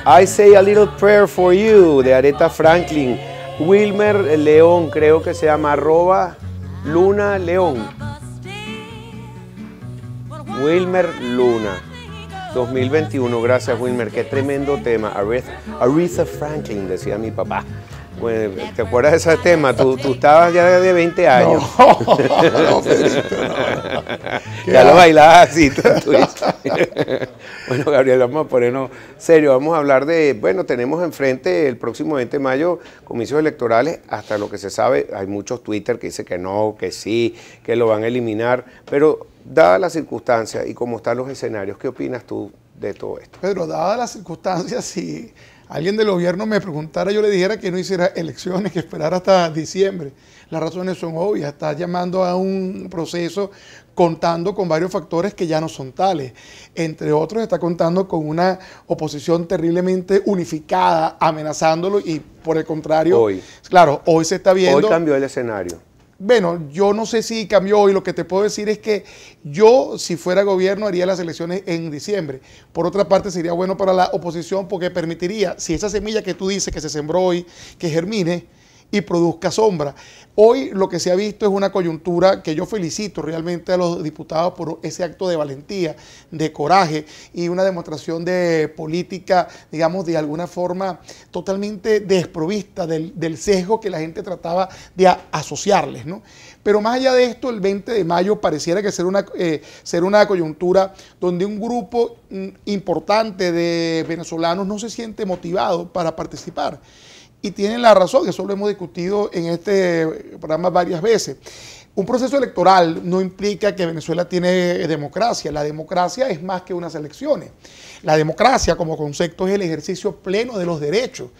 I Say a Little Prayer for You, de Aretha Franklin. Wilmer León, creo que se llama, @Luna León. Wilmer Luna, 2021, gracias Wilmer, qué tremendo tema. Aretha Franklin, decía mi papá. Bueno, ¿te acuerdas de ese tema? Tú estabas ya de 20 años. No, Federico, no. Ya lo bailabas así. Bueno, Gabriel, vamos a ponernos serio. Vamos a hablar de, bueno, tenemos enfrente el próximo 20 de mayo comicios electorales. Hasta lo que se sabe, hay muchos Twitter que dicen que no, que sí, que lo van a eliminar. Pero, dadas las circunstancias y cómo están los escenarios, ¿qué opinas tú de todo esto? Pedro, dadas las circunstancias, si alguien del gobierno me preguntara, yo le dijera que no hiciera elecciones, que esperara hasta diciembre. Las razones son obvias, está llamando a un proceso contando con varios factores que ya no son tales. Entre otros, está contando con una oposición terriblemente unificada, amenazándolo y por el contrario, hoy se está viendo. Hoy cambió el escenario. Bueno, yo no sé si cambió hoy, lo que te puedo decir es que yo, si fuera gobierno, haría las elecciones en diciembre. Por otra parte, sería bueno para la oposición porque permitiría, si esa semilla que tú dices que se sembró hoy, que germine y produzca sombra. Hoy lo que se ha visto es una coyuntura que yo felicito realmente a los diputados por ese acto de valentía, de coraje y una demostración de política, digamos, de alguna forma totalmente desprovista del sesgo que la gente trataba de asociarles, ¿no? Pero más allá de esto, el 20 de mayo pareciera que ser una coyuntura donde un grupo importante de venezolanos no se siente motivado para participar. Y tienen la razón, eso lo hemos discutido en este programa varias veces. Un proceso electoral no implica que Venezuela tiene democracia. La democracia es más que unas elecciones. La democracia como concepto es el ejercicio pleno de los derechos.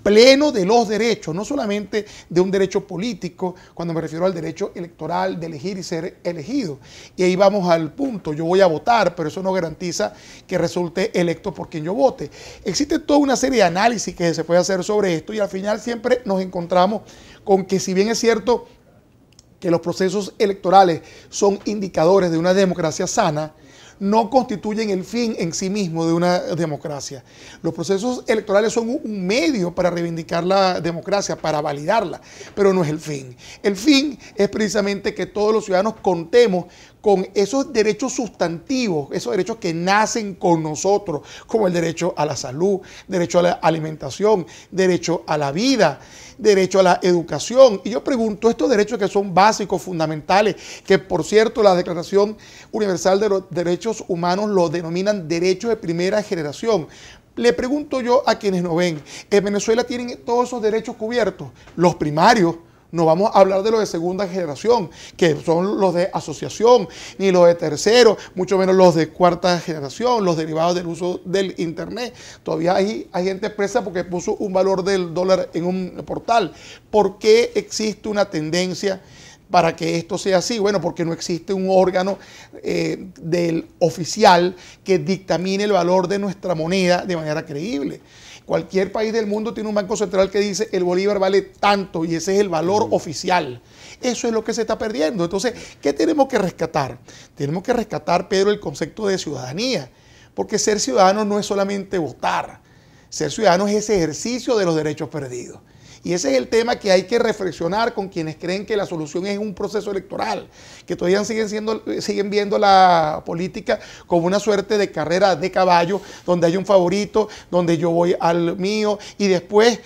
Pleno de los derechos, no solamente de un derecho político, cuando me refiero al derecho electoral de elegir y ser elegido. Y ahí vamos al punto, yo voy a votar, pero eso no garantiza que resulte electo por quien yo vote. Existe toda una serie de análisis que se puede hacer sobre esto y al final siempre nos encontramos con que si bien es cierto que los procesos electorales son indicadores de una democracia sana, no constituyen el fin en sí mismo de una democracia. Los procesos electorales son un medio para reivindicar la democracia, para validarla, pero no es el fin. El fin es precisamente que todos los ciudadanos contemos con esos derechos sustantivos, esos derechos que nacen con nosotros, como el derecho a la salud, derecho a la alimentación, derecho a la vida, derecho a la educación. Y yo pregunto, estos derechos que son básicos, fundamentales, que por cierto la Declaración Universal de los Derechos Humanos los denominan derechos de primera generación. Le pregunto yo a quienes nos ven, ¿en Venezuela tienen todos esos derechos cubiertos? Los primarios. No vamos a hablar de los de segunda generación, que son los de asociación, ni los de tercero, mucho menos los de cuarta generación, los derivados del uso del internet. Todavía hay gente presa porque puso un valor del dólar en un portal. ¿Por qué existe una tendencia para que esto sea así? Bueno, porque no existe un órgano del oficial que dictamine el valor de nuestra moneda de manera creíble. Cualquier país del mundo tiene un banco central que dice el bolívar vale tanto y ese es el valor oficial. Eso es lo que se está perdiendo. Entonces, ¿qué tenemos que rescatar? Tenemos que rescatar, Pedro, el concepto de ciudadanía, porque ser ciudadano no es solamente votar. Ser ciudadano es ese ejercicio de los derechos perdidos. Y ese es el tema que hay que reflexionar con quienes creen que la solución es un proceso electoral, que todavía siguen viendo la política como una suerte de carrera de caballo, donde hay un favorito, donde yo voy al mío, y después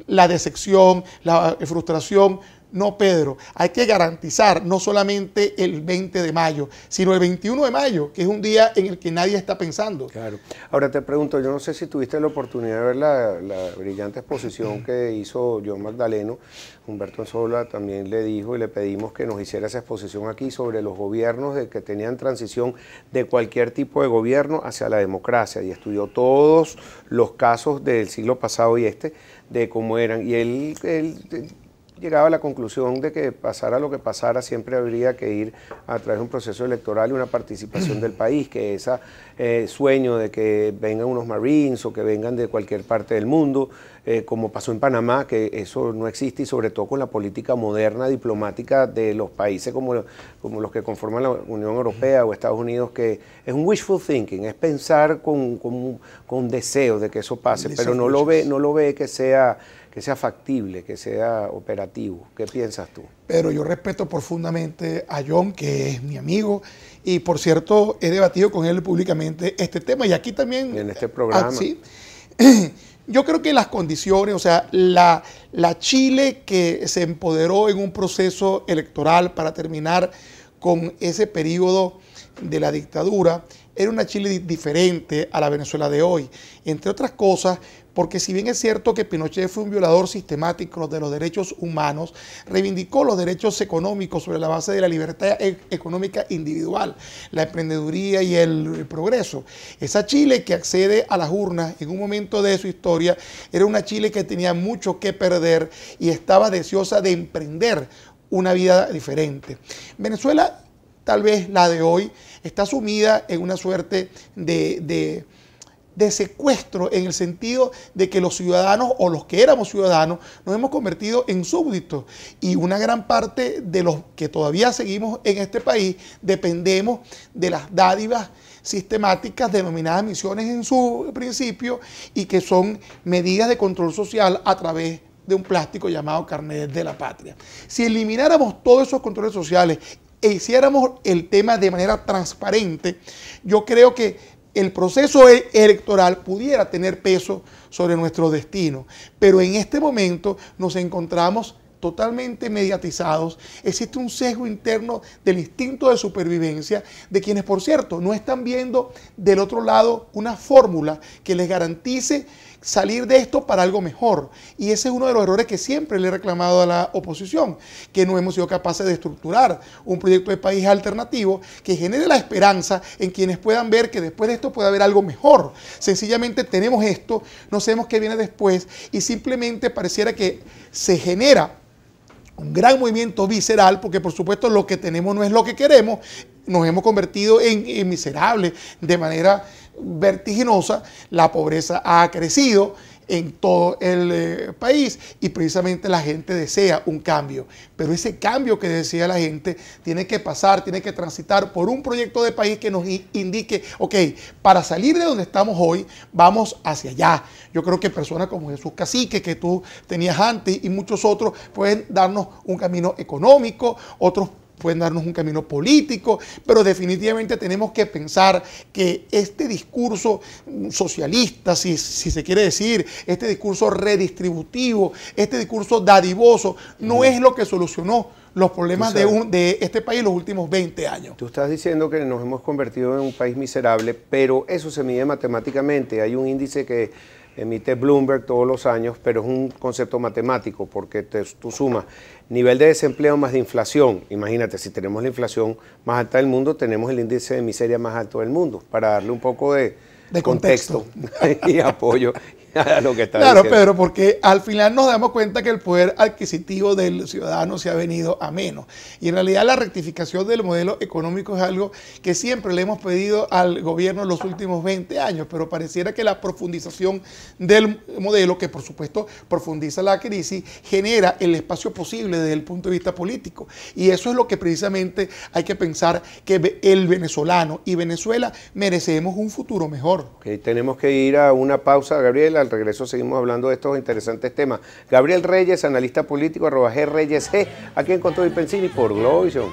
la decepción, la frustración. No, Pedro, hay que garantizar no solamente el 20 de mayo, sino el 21 de mayo, que es un día en el que nadie está pensando. Claro. Ahora te pregunto, yo no sé si tuviste la oportunidad de ver la brillante exposición que hizo John Magdaleno. Humberto Anzola también le dijo y le pedimos que nos hiciera esa exposición aquí sobre los gobiernos que tenían transición de cualquier tipo de gobierno hacia la democracia, y estudió todos los casos del siglo pasado y de cómo eran. Y él llegaba a la conclusión de que pasara lo que pasara, siempre habría que ir a través de un proceso electoral y una participación del país, que ese sueño de que vengan unos Marines o que vengan de cualquier parte del mundo, como pasó en Panamá, que eso no existe, y sobre todo con la política moderna diplomática de los países como los que conforman la Unión Europea o Estados Unidos, que es un wishful thinking, es pensar con deseo de que eso pase, pero no lo ve que sea factible, que sea operativo. ¿Qué piensas tú? Pero yo respeto profundamente a John, que es mi amigo, y por cierto, he debatido con él públicamente este tema, y aquí también... En este programa. Sí. Yo creo que las condiciones, o sea, la Chile que se empoderó en un proceso electoral para terminar con ese periodo de la dictadura, era una Chile diferente a la Venezuela de hoy, entre otras cosas, porque si bien es cierto que Pinochet fue un violador sistemático de los derechos humanos, reivindicó los derechos económicos sobre la base de la libertad económica individual, la emprendeduría y el progreso. Esa Chile que accede a las urnas en un momento de su historia era una Chile que tenía mucho que perder y estaba deseosa de emprender una vida diferente. Venezuela, tal vez la de hoy, está sumida en una suerte de secuestro, en el sentido de que los ciudadanos o los que éramos ciudadanos nos hemos convertido en súbditos, y una gran parte de los que todavía seguimos en este país dependemos de las dádivas sistemáticas denominadas misiones en su principio, y que son medidas de control social a través de un plástico llamado carnet de la patria. Si elimináramos todos esos controles sociales e hiciéramos el tema de manera transparente, yo creo que el proceso electoral pudiera tener peso sobre nuestro destino. Pero en este momento nos encontramos totalmente mediatizados. Existe un sesgo interno del instinto de supervivencia de quienes, por cierto, no están viendo del otro lado una fórmula que les garantice salir de esto para algo mejor. Y ese es uno de los errores que siempre le he reclamado a la oposición, que no hemos sido capaces de estructurar un proyecto de país alternativo que genere la esperanza en quienes puedan ver que después de esto puede haber algo mejor. Sencillamente tenemos esto, no sabemos qué viene después, y simplemente pareciera que se genera un gran movimiento visceral, porque por supuesto lo que tenemos no es lo que queremos, nos hemos convertido en miserables de manera vertiginosa, la pobreza ha crecido en todo el país y precisamente la gente desea un cambio, pero ese cambio que desea la gente tiene que pasar, tiene que transitar por un proyecto de país que nos indique, ok, para salir de donde estamos hoy, vamos hacia allá. Yo creo que personas como Jesús Cacique, que tú tenías antes, y muchos otros pueden darnos un camino económico, otros pueden darnos un camino político, pero definitivamente tenemos que pensar que este discurso socialista, si se quiere decir, este discurso redistributivo, este discurso dadivoso, no es lo que solucionó los problemas de este país en los últimos 20 años. Tú estás diciendo que nos hemos convertido en un país miserable, pero eso se mide matemáticamente. Hay un índice que emite Bloomberg todos los años, pero es un concepto matemático, porque tú sumas nivel de desempleo más de inflación. Imagínate, si tenemos la inflación más alta del mundo, tenemos el índice de miseria más alto del mundo, para darle un poco de contexto y apoyo a lo que está diciendo. Claro, Pedro, porque al final nos damos cuenta que el poder adquisitivo del ciudadano se ha venido a menos. Y en realidad la rectificación del modelo económico es algo que siempre le hemos pedido al gobierno en los últimos 20 años, pero pareciera que la profundización del modelo, que por supuesto profundiza la crisis, genera el espacio posible desde el punto de vista político. Y eso es lo que precisamente hay que pensar, que el venezolano y Venezuela merecemos un futuro mejor. Okay, tenemos que ir a una pausa, Gabriel. Al regreso seguimos hablando de estos interesantes temas. Gabriel Reyes, analista político, @GReyesG, aquí en Control y Pensini por Globovisión.